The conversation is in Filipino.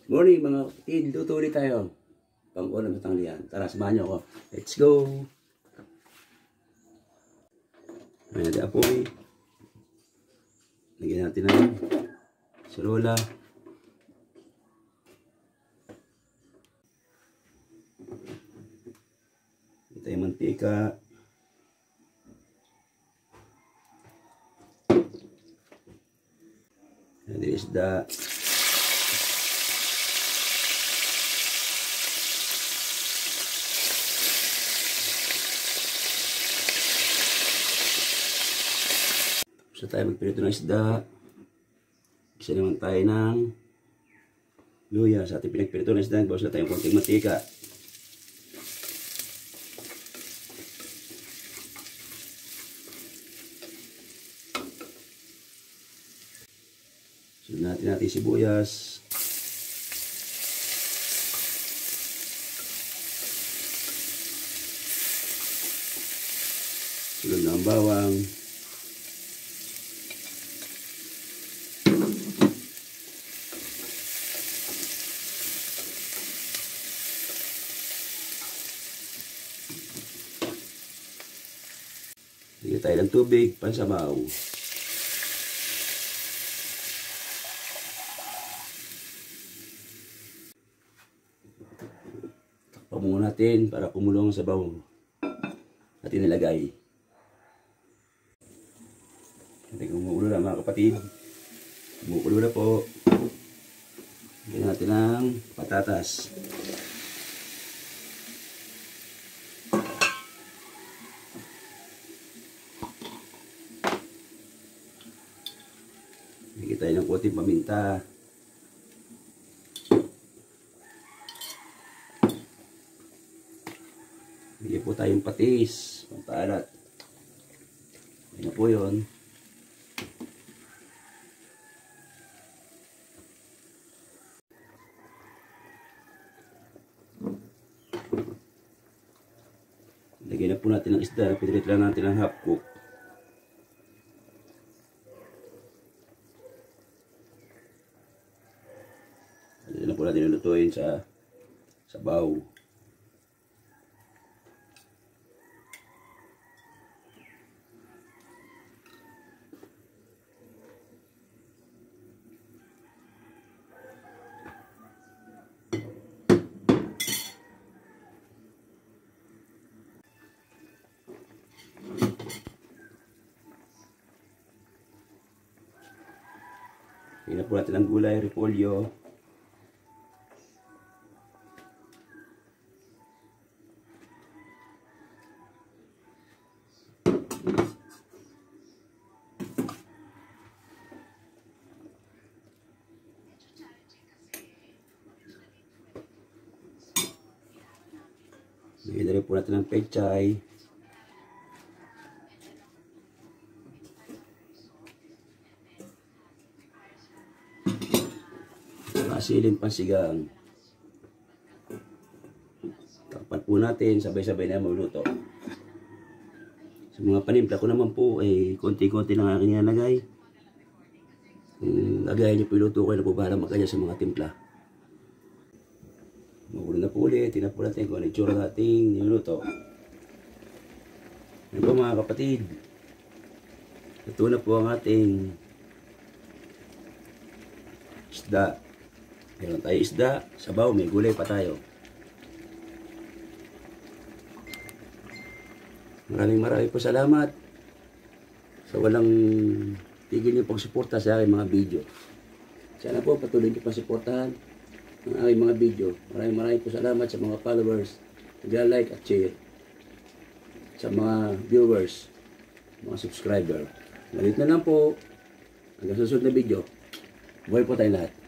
Morning mga kapatid, luto ulit tayo. Pang-ulam sa tanghalian. Tara, samahan niyo ako. Let's go! Ayan natin apoy. Lagyan natin ng sarula. Ito yung mantika. Ayan din isda. Gusto tayo magpirito ng isda. Isa naman tayo ng luya. Sa ating pinagpirito ng isda, bawas na tayong konting mantika. Sunod natin sibuyas. Sunod na ang bawang. Lagyan tayo ng tubig, pansabaw. Takpan muna natin para kumulong ang sabaw natin nilagay. Natin kumukulo na mga kapatid. Kumukulo na po. Lagyan natin ng patatas. Lagyan tayo ng konting paminta. Lagyan po tayong patis, pampalat. Yan na po yun. Lagyan na po natin ng isda. Pinirito lang natin ng half cook. Lagyan na po natin lutuin sa sabaw. Lagyan na po natin ng gulay, repolyo. Lagyan na rin po natin ng pechay. Asilin pansigang. Takpan po natin, sabay-sabay na mauluto. Sa mga panimpla ko naman po, konti-konti lang aking nilagay. Lagay niyo po iluto ko na po para magkanya sa mga timpla. Magulo na po ulit, tingnan po natin kung ano yung tsura nating niluluto. Yan po mga kapatid. Ito na po ang ating isda. Meron tayo isda, sabaw, may gulay pa tayo. Maraming po salamat sa walang tigil niyo pagsuporta sa aking mga video. Sana po patuloy niyo pagsuportahan ang aking mga video. Maraming po salamat sa mga followers, nag-like at share. Sa mga viewers, mga subscriber. Ngayon na lang po, hanggang susunod na video. Buhay po tayong lahat.